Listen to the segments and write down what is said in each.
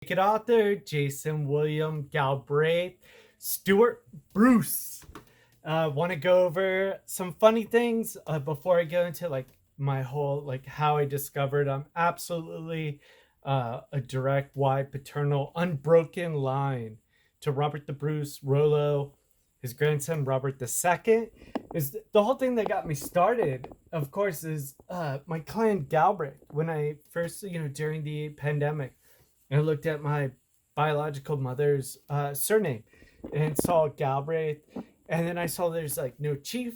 Wicked author Jason William Galbraith Stuart Bruce. Want to go over some funny things before I go into my whole how I discovered I'm absolutely a direct Y paternal unbroken line to Robert the Bruce Rollo, his grandson Robert II. Is the whole thing that got me started, of course, is my clan Galbraith. When I first, during the pandemic, I looked at my biological mother's surname and saw Galbraith. And then I saw there's no chief.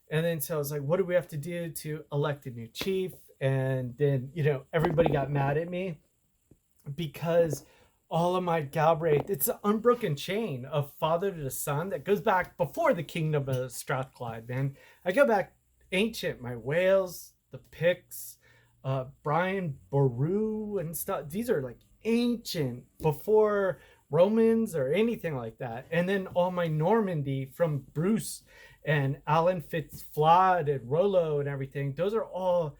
And then so I was like, what do we have to do to elect a new chief? And then, everybody got mad at me because all of my Galbraith, it's an unbroken chain of father to son that goes back before the kingdom of Strathclyde, man. I go back ancient, my Wales, the Picts, Brian Boru and stuff. These are ancient, before Romans or anything like that. And then all my Normandy from Bruce and Alan Fitzflood and Rollo and everything. Those are all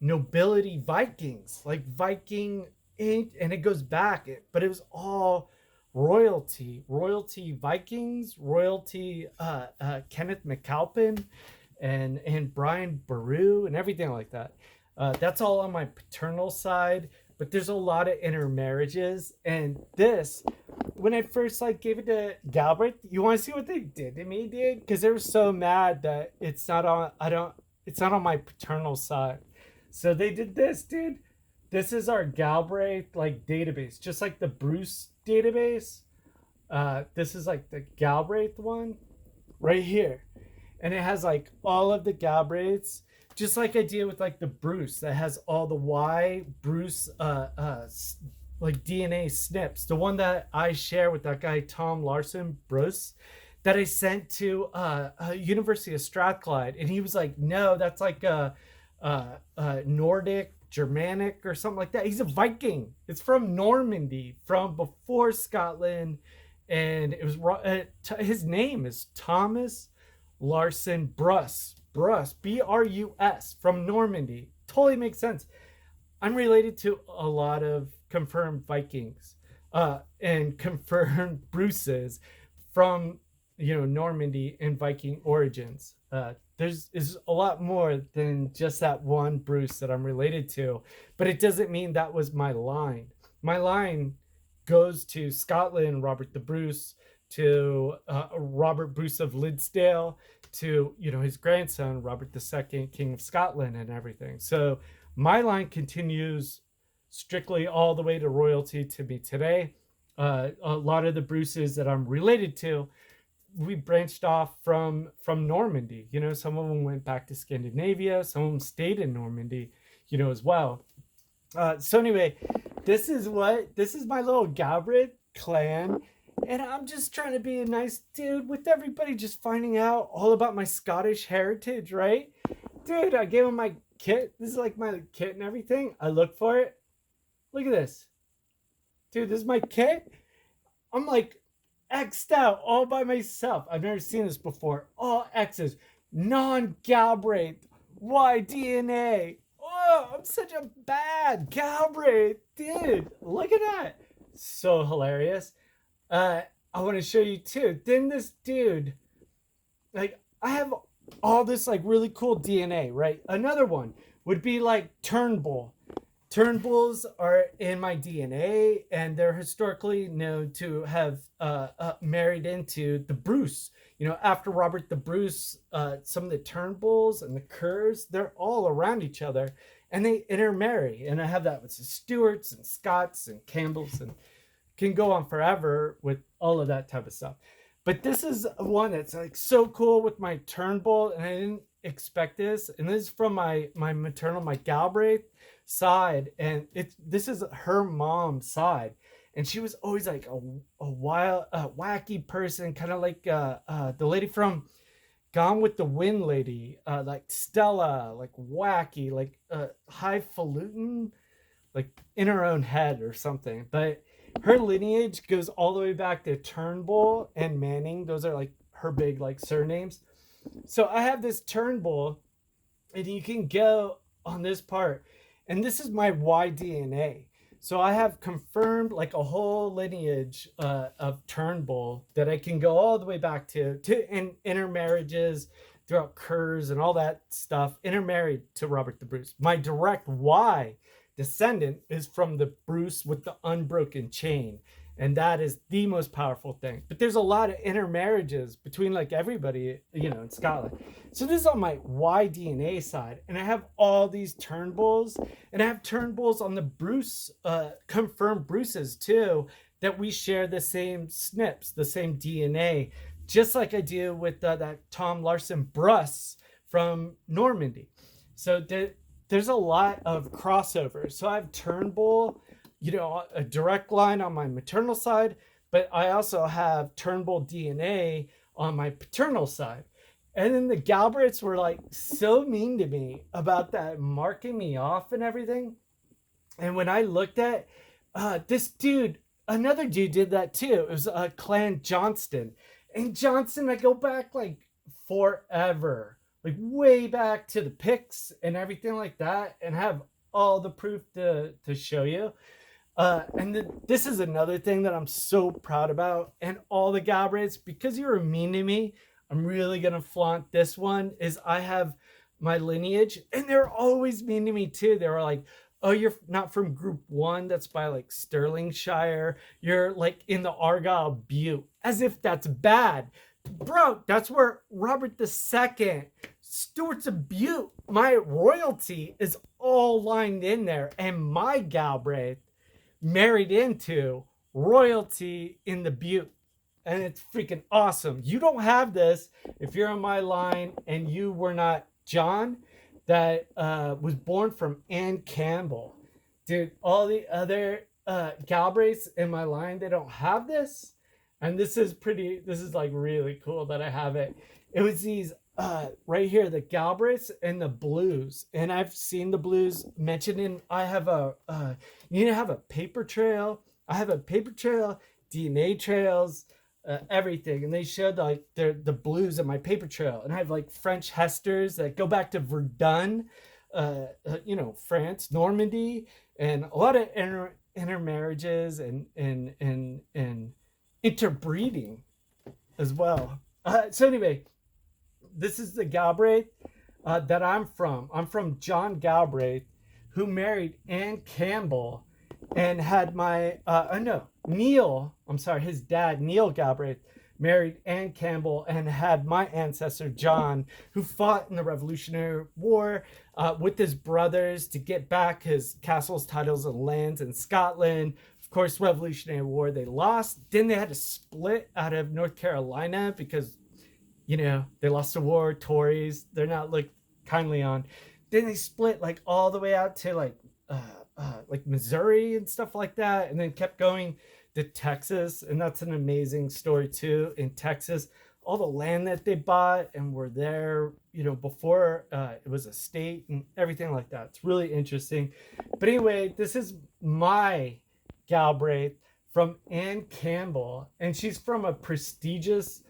nobility Vikings, like Viking, and it goes back, but it was all royalty Vikings, royalty Kenneth MacAlpin and Brian Boru and everything like that. That's all on my paternal side, but there's a lot of intermarriages. And this, when I first gave it to Galbraith, you want to see what they did to me, dude? Because they were so mad that it's not on my paternal side. So they did this, dude. This is our Galbraith database, just like the Bruce database. This is the Galbraith one right here, and it has all of the Galbraiths, just like I did with the Bruce that has all the Y Bruce DNA snips. The one that I share with that guy Tom Larson Bruce that I sent to University of Strathclyde, and he was like, no, that's a Nordic, Germanic, or something like that. He's a Viking. It's from Normandy, from before Scotland, and it was his name is Thomas Larson Bruce, Brus, from Normandy. Totally makes sense. I'm related to a lot of confirmed Vikings and confirmed Bruces from Normandy and Viking origins. There's a lot more than just that one Bruce that I'm related to, but it doesn't mean that was my line. My line goes to Scotland, Robert the Bruce, to Robert Bruce of Liddesdale, to his grandson Robert II, King of Scotland, and everything. So my line continues strictly all the way to royalty to me today. A lot of the Bruces that I'm related to, we branched off from Normandy. Some of them went back to Scandinavia, some of them stayed in Normandy, as well. So anyway, this is my little Galbraith clan, and I'm just trying to be a nice dude with everybody, just finding out all about my Scottish heritage, right? Dude, I gave him my kit. This is my kit and everything. I look for it. Look at this. Dude, this is my kit. I'm X'd out all by myself. I've never seen this before. All X's. Non-Galbraith. Y-DNA. Oh, I'm such a bad Galbraith. Dude, look at that. So hilarious. I want to show you too. Then this dude, I have all this really cool DNA, right? Another one would be Turnbull. Turnbulls are in my DNA, and they're historically known to have married into the Bruce. After Robert the Bruce, some of the Turnbulls and the Kerrs, they're all around each other, and they intermarry. And I have that with the Stewarts and Scots and Campbells, and can go on forever with all of that type of stuff. But this is one that's so cool with my Turnbull, and I didn't expect this. And this is from my maternal, my Galbraith side, and this is her mom's side, and she was always a wild, wacky person, kind of the lady from Gone with the Wind lady, Stella, wacky, highfalutin, in her own head or something. But her lineage goes all the way back to Turnbull and Manning. Those are her big surnames. So I have this Turnbull, and you can go on this part. And this is my Y-DNA. So I have confirmed like a whole lineage of Turnbull that I can go all the way back to intermarriages throughout Kerrs and all that stuff, intermarried to Robert the Bruce. My direct Y descendant is from the Bruce with the unbroken chain. And that is the most powerful thing. But there's a lot of intermarriages between like everybody, in Scotland. So this is on my Y-DNA side. And I have all these Turnbulls. And I have Turnbulls on the Bruce, confirmed Bruces too, that we share the same SNPs, the same DNA. Just like I do with that Tom Larson Bruce from Normandy. So there's a lot of crossovers. So I have Turnbull, a direct line on my maternal side, but I also have Turnbull DNA on my paternal side. And then the Galbraiths were like so mean to me about that, marking me off and everything. And when I looked at this dude, another dude did that too. It was Clan Johnston. And Johnston, I go back like forever, like way back to the pics and everything like that, and have all the proof to show you. This is another thing that I'm so proud about. And all the Galbraiths, because you were mean to me, I'm really going to flaunt this one, is I have my lineage. And they're always mean to me too. They were like, oh, you're not from Group 1. That's by like Stirlingshire. You're like in the Argyll Butte. As if that's bad. Bro, that's where Robert II, Stewart's a Butte. My royalty is all lined in there. And my Galbraith married into royalty in the Butte. And it's freaking awesome. You don't have this if you're on my line and you were not John, that was born from Anne Campbell. Dude, all the other Galbraiths in my line, they don't have this. And this is like really cool that I have it. It was these right here, the Galbraiths and the Blues. And I've seen the Blues mentioned in, I have you need to have a paper trail. I have a paper trail, DNA trails, everything. And they showed like the Blues in my paper trail. And I have like French Hesters that go back to Verdun, France, Normandy, and a lot of intermarriages and interbreeding as well. So anyway, this is the Galbraith that I'm from. I'm from John Galbraith, who married Anne Campbell and had his dad, Neil Galbraith, married Anne Campbell and had my ancestor, John, who fought in the Revolutionary War with his brothers to get back his castles, titles, and lands in Scotland. Of course, Revolutionary War, they lost. Then they had to split out of North Carolina because, they lost the war, Tories, they're not looked kindly on. Then they split like all the way out to like Missouri and stuff like that, and then kept going to Texas. And that's an amazing story too. In Texas, all the land that they bought and were there, before it was a state and everything like that. It's really interesting. But anyway, this is my Galbraith from Anne Campbell, and she's from a prestigious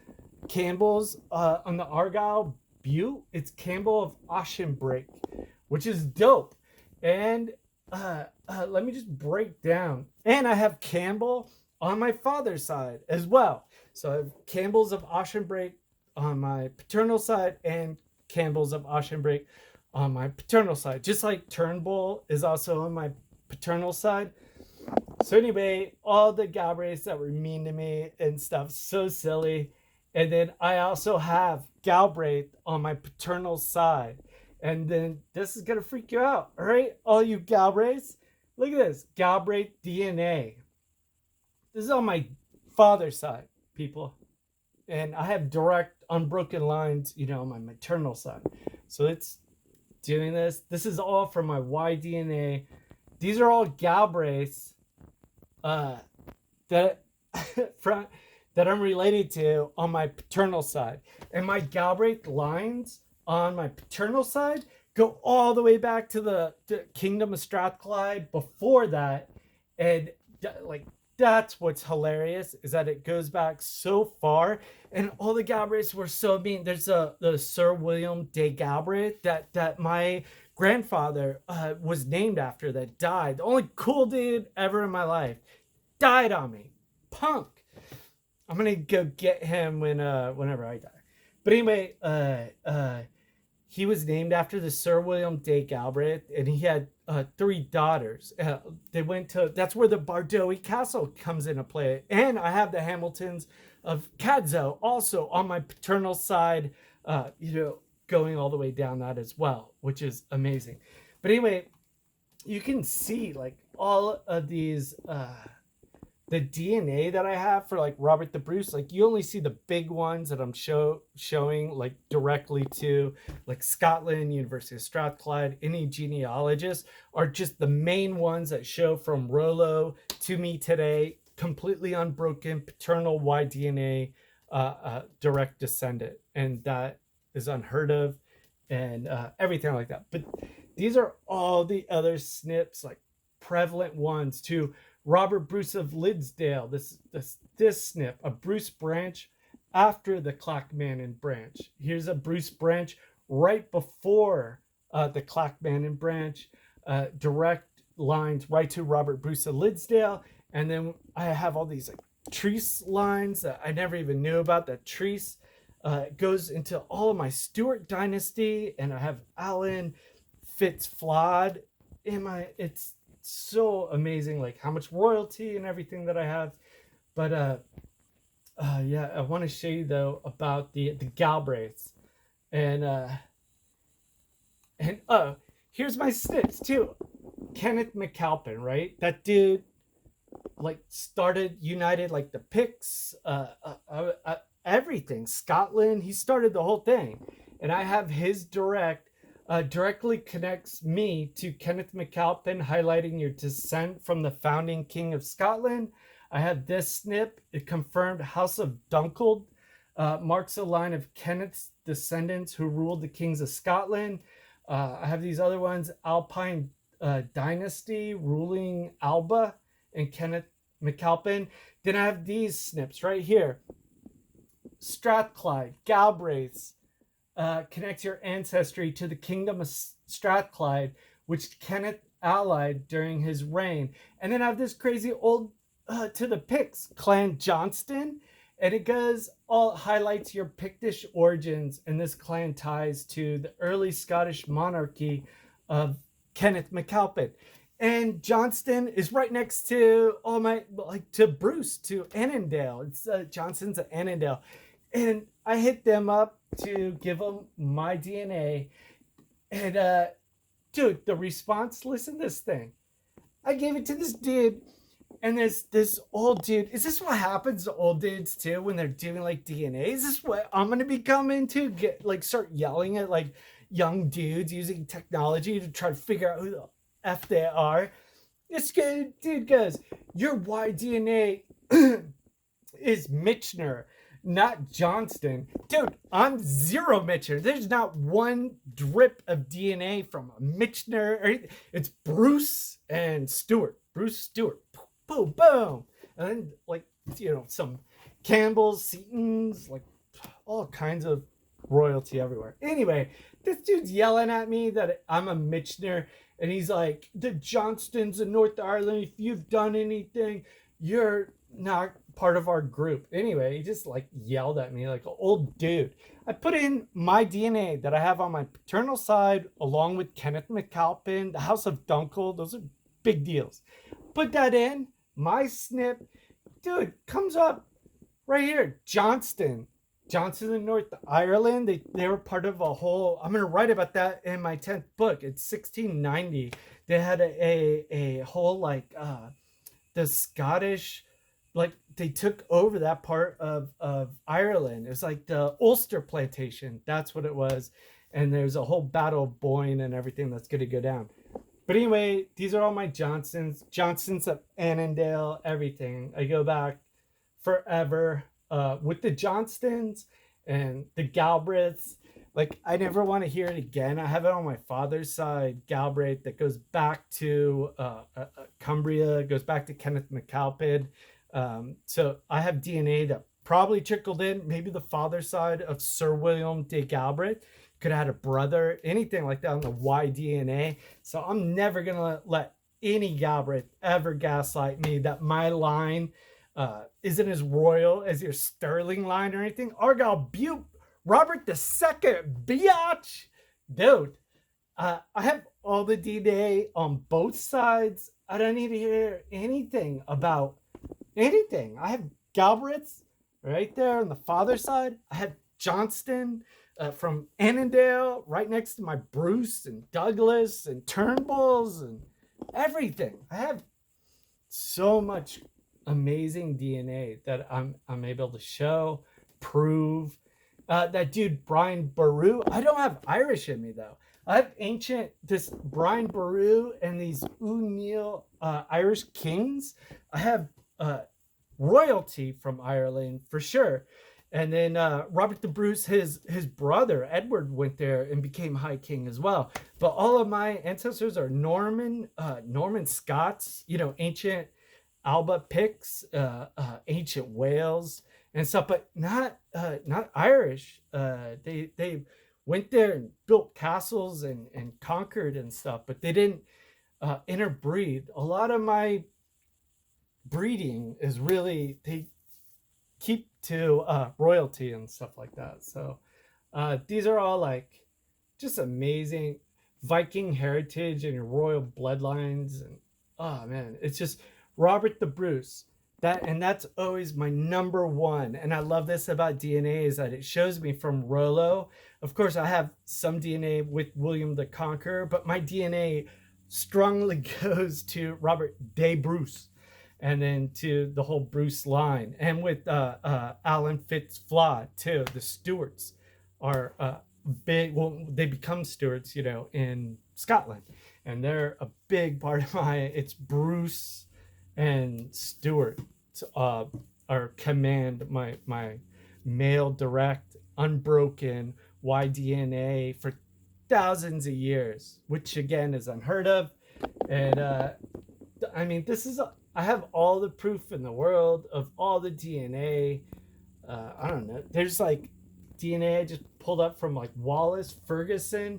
Campbell's on the Argyll Butte. It's Campbell of Auchenbrake, which is dope. And let me just break down. And I have Campbell on my father's side as well. So I have Campbell's of Auchenbrake on my paternal side and Campbell's of Auchenbrake on my paternal side. Just like Turnbull is also on my paternal side. So anyway, all the Galbraiths that were mean to me and stuff, so silly. And then I also have Galbraith on my paternal side. And then this is going to freak you out. All right, all you Galbraiths, look at this, Galbraith DNA. This is on my father's side, people. And I have direct unbroken lines, on my maternal side. So it's doing this. This is all from my Y-DNA. These are all Galbraiths that I'm related to on my paternal side. And my Galbraith lines on my paternal side go all the way back to the Kingdom of Strathclyde before that. And that's what's hilarious, is that it goes back so far. And all the Galbraiths were so mean. There's the Sir William de Galbraith that my grandfather was named after that died. The only cool dude ever in my life died on me. Punk. I'm gonna go get him whenever I die. But anyway, he was named after the Sir William de Galbraith, and he had 3 daughters. They went to, that's where the Bardowie Castle comes into play. And I have the Hamiltons of Cadzow also on my paternal side, going all the way down that as well, which is amazing. But anyway, you can see like all of these, the DNA that I have for like Robert the Bruce, like you only see the big ones that I'm showing like directly to like Scotland, University of Strathclyde. Any genealogists are just the main ones that show from Rollo to me today, completely unbroken, paternal Y-DNA, direct descendant. And that is unheard of and everything like that. But these are all the other SNPs, like prevalent ones too. Robert Bruce of Liddesdale, this SNP, a Bruce branch after the Clackmannan branch. Here's a Bruce branch right before the Clackmannan branch, direct lines right to Robert Bruce of Liddesdale. And then I have all these like Treese lines that I never even knew about. That Treese goes into all of my Stewart dynasty, and I have Alan Fitzflawd in my, it's so amazing like how much royalty and everything that I have. But yeah, I want to show you though about the Galbraiths, and here's my SNPs too. Kenneth MacAlpin, right? That dude like united like the Picts, everything, Scotland. He started the whole thing, and I have his directly connects me to Kenneth MacAlpin, highlighting your descent from the founding King of Scotland. I have this SNP, it confirmed House of Dunkeld, marks a line of Kenneth's descendants who ruled the kings of Scotland. I have these other ones, Alpine dynasty ruling Alba and Kenneth MacAlpin. Then I have these SNPs right here. Strathclyde, Galbraiths, connect your ancestry to the kingdom of Strathclyde, which Kenneth allied during his reign. And then I have this crazy old to the Picts, Clan Johnston, and it goes all highlights your Pictish origins, and this clan ties to the early Scottish monarchy of Kenneth MacAlpin. And Johnston is right next to all my, like to Bruce, to Annandale. It's Johnston's at Annandale. And I hit them up to give them my DNA. And dude, the response, listen to this thing. I gave it to this dude, and there's this old dude. Is this what happens to old dudes too when they're doing like DNA? Is this what I'm gonna become into? Start yelling at like young dudes using technology to try to figure out who the F they are. This dude goes, your Y-DNA is Michener, not Johnston. Dude, I'm zero Michener. There's not one drip of DNA from a Michener. It's Bruce and Stewart. Bruce Stewart. Boom, boom. And then, like, some Campbells, Setons, like, all kinds of royalty everywhere. Anyway, this dude's yelling at me that I'm a Michener. And he's like, the Johnstons in North Ireland, if you've done anything, you're not part of our group. Anyway, he just like yelled at me like an old dude. I put in my DNA that I have on my paternal side, along with Kenneth MacAlpin, the House of Dunkeld. Those are big deals. Put that in, my SNP, dude, comes up right here, Johnston in North Ireland. They were part of a whole, I'm going to write about that in my 10th book. It's 1690. They had a whole like the Scottish, like they took over that part of Ireland. It was like the Ulster plantation. That's what it was. And there's a whole battle of Boyne and everything that's going to go down. But anyway, these are all my Johnsons of Annandale, everything. I go back forever with the Johnstons and the Galbraiths. Like, I never want to hear it again. I have it on my father's side, Galbraith, that goes back to Cumbria, goes back to Kenneth MacAlpin. So I have DNA that probably trickled in, maybe the father's side of Sir William de Galbraith, could have had a brother, anything like that on the Y-DNA. So I'm never going to let any Galbraith ever gaslight me that my line isn't as royal as your Sterling line or anything. Argyle Butte, Robert II, biatch. Dude, I have all the DNA on both sides. I don't need to hear anything about anything. I have Galbraiths right there on the father's side. I have Johnston from Annandale right next to my Bruce and Douglas and Turnbulls and everything. I have so much amazing DNA that I'm able to show, prove. That dude Brian Boru, I don't have Irish in me though. I have this Brian Boru and these O'Neill Irish kings. I have royalty from Ireland for sure. And then Robert the Bruce, his brother Edward went there and became High King as well. But all of my ancestors are Norman Scots, ancient Alba Picts, ancient Wales and stuff, but not Irish. They went there and built castles and conquered and stuff, but they didn't interbreed. A lot of my breeding is really, they keep to royalty and stuff like that. So these are all like just amazing Viking heritage and your royal bloodlines. And oh man, it's just Robert the Bruce. That's always my number one. And I love this about DNA is that it shows me from Rollo. Of course, I have some DNA with William the Conqueror, but my DNA strongly goes to Robert de Bruce and then to the whole Bruce line. And with Alan Fitzflaw too. The Stewarts are big. Well, they become Stewarts, in Scotland. And they're a big part of it's Bruce and Stewart are command my male direct unbroken Y-DNA for thousands of years, which again is unheard of. And I mean, I have all the proof in the world of all the DNA. I don't know. There's like DNA I just pulled up from like Wallace, Ferguson,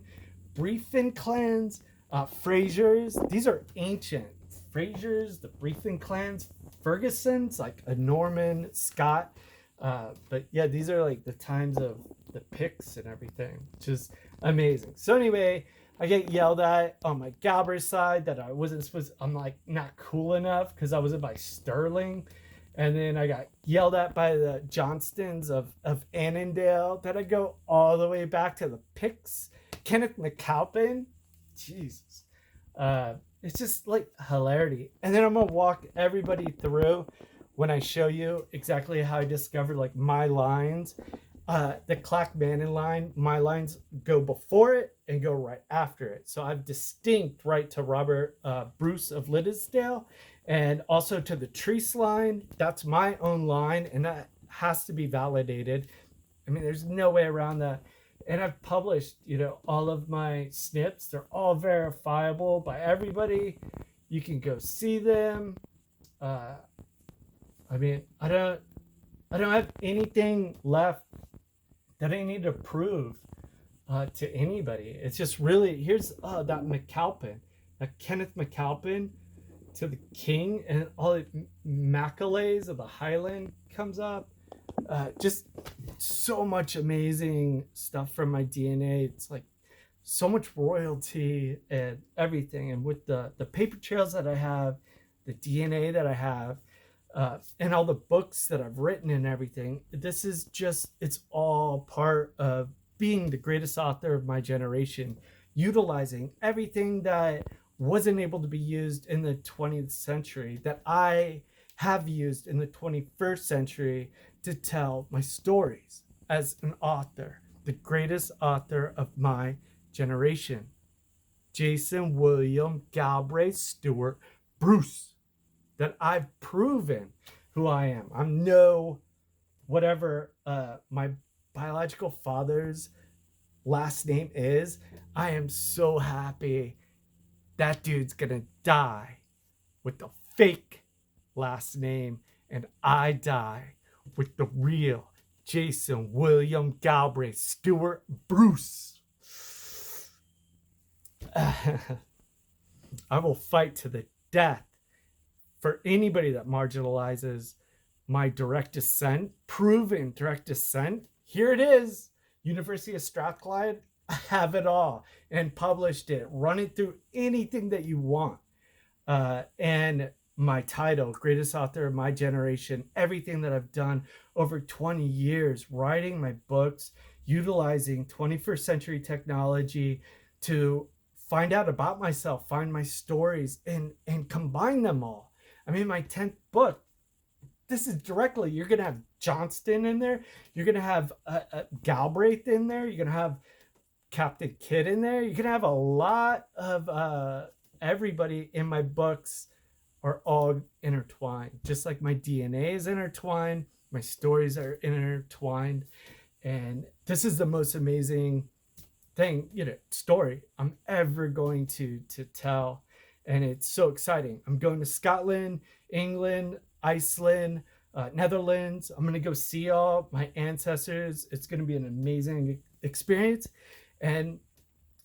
Briefin clans, Frasers. These are ancient. Frasers, the Briefing clans, Ferguson's like a Norman, Scott. But yeah, these are like the times of the Picts and everything, which is amazing. So anyway, I get yelled at on my Galbraith side that I wasn't supposed I'm like not cool enough because I wasn't by Sterling. And then I got yelled at by the Johnstons of Annandale that I go all the way back to the Picts. Kenneth McAlpin. Jesus. It's just like hilarity. And then I'm gonna walk everybody through when I show you exactly how I discovered like my lines. The Clackmannan line, my lines go before it and go right after it. So I've distinct right to Robert Bruce of Liddesdale, and also to the Treese line. That's my own line, and that has to be validated. I mean, there's no way around that. And I've published, all of my snips. They're all verifiable by everybody. You can go see them. I mean, I don't have anything left that I need to prove to anybody. It's just really, here's that McAlpin, that Kenneth McAlpin to the king, and all the Macaulay's of the Highland comes up. Just so much amazing stuff from my DNA. It's like so much royalty and everything. And with the paper trails that I have, the DNA that I have, and all the books that I've written and everything, this is just, it's all part of being the greatest author of my generation, utilizing everything that wasn't able to be used in the 20th century that I have used in the 21st century to tell my stories as an author, the greatest author of my generation. Jason William Galbraith Stuart Bruce. That I've proven who I am. I'm no whatever my biological father's last name is. I am so happy that dude's gonna die with the fake last name, and I die with the real Jason William Galbraith Stuart Bruce. I will fight to the death for anybody that marginalizes my direct descent, proven direct descent. Here it is, University of Strathclyde. I have it all and published it. Run it through anything that you want. And my title, greatest author of my generation, everything that I've done over 20 years, writing my books, utilizing 21st century technology to find out about myself, find my stories, and combine them all. I mean, my 10th book, this is directly, you're going to have Johnston in there. You're going to have Galbraith in there. You're going to have Captain Kidd in there. You're going to have a lot of everybody in my books are all intertwined. Just like my DNA is intertwined, my stories are intertwined. And this is the most amazing thing, story I'm ever going to tell. And it's so exciting. I'm going to Scotland, England, Iceland, Netherlands. I'm going to go see all my ancestors. It's going to be an amazing experience. And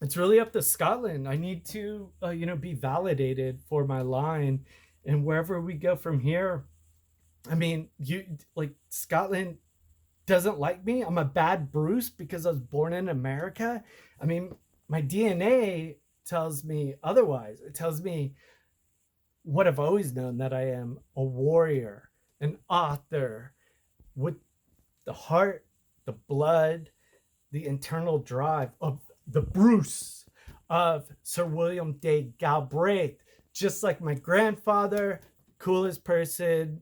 it's really up to Scotland. I need to, be validated for my line. And wherever we go from here, I mean, Scotland doesn't like me. I'm a bad Bruce because I was born in America. I mean, my DNA tells me otherwise. It tells me what I've always known, that I am a warrior, an author with the heart, the blood, the internal drive of the Bruce of Sir William de Galbraith. Just like my grandfather, coolest person,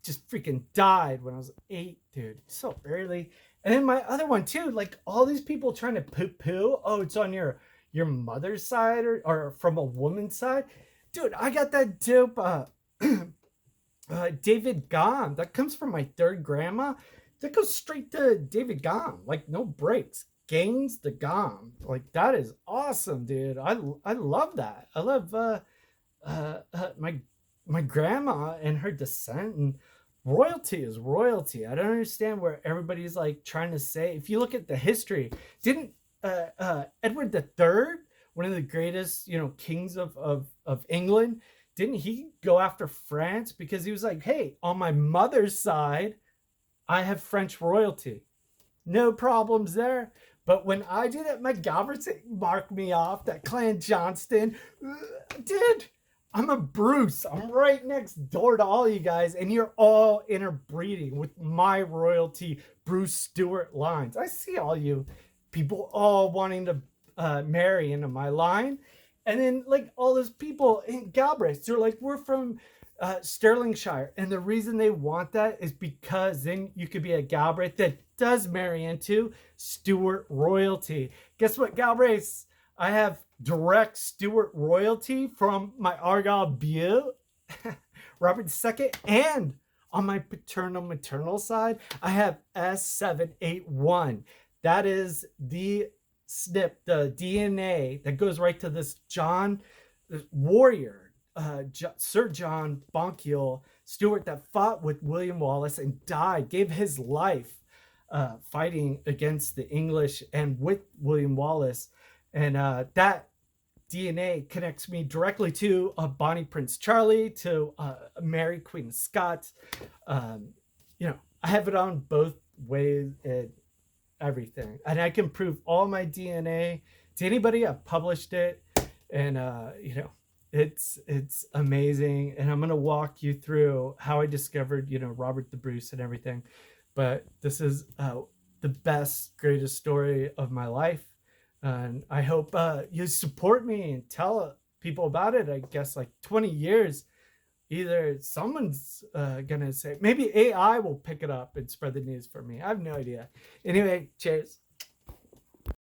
just freaking died when I was 8, dude. So early. And then my other one too, like all these people trying to poo-poo. Oh, it's on your mother's side or from a woman's side. Dude, I got that dope David Gaum. That comes from my third grandma. That goes straight to David Gaum. Like no breaks. Gains the Gaum. Like that is awesome, dude. I love that. I love my grandma and her descent, and royalty is royalty. I don't understand where everybody's like trying to say. If you look at the history, didn't Edward III, one of the greatest kings of England, didn't he go after France because he was like, hey, on my mother's side I have French royalty, no problems there. But when I do that, my Galbraith mark me off, that Clan Johnston, dude, I'm a Bruce. I'm right next door to all you guys, and you're all interbreeding with my royalty Bruce Stewart lines. I see all you people all wanting to marry into my line. And then like all those people in Galbraith, they're like, we're from Stirlingshire. And the reason they want that is because then you could be a Galbraith that does marry into Stuart royalty. Guess what, Galbraiths? I have direct Stuart royalty from my Argyll Beau, Robert II, and on my paternal maternal side, I have S781. That is the SNP, the DNA that goes right to this warrior, Sir John Bonkiel Stewart, that fought with William Wallace and died, gave his life fighting against the English and with William Wallace. And that DNA connects me directly to Bonnie Prince Charlie, to Mary Queen of Scots. I have it on both ways and everything. And I can prove all my DNA to anybody. I've published it. And, it's amazing. And I'm going to walk you through how I discovered, Robert the Bruce and everything. But this is the best, greatest story of my life. And I hope you support me and tell people about it. I guess like 20 years, either someone's going to say, maybe AI will pick it up and spread the news for me. I have no idea. Anyway, cheers.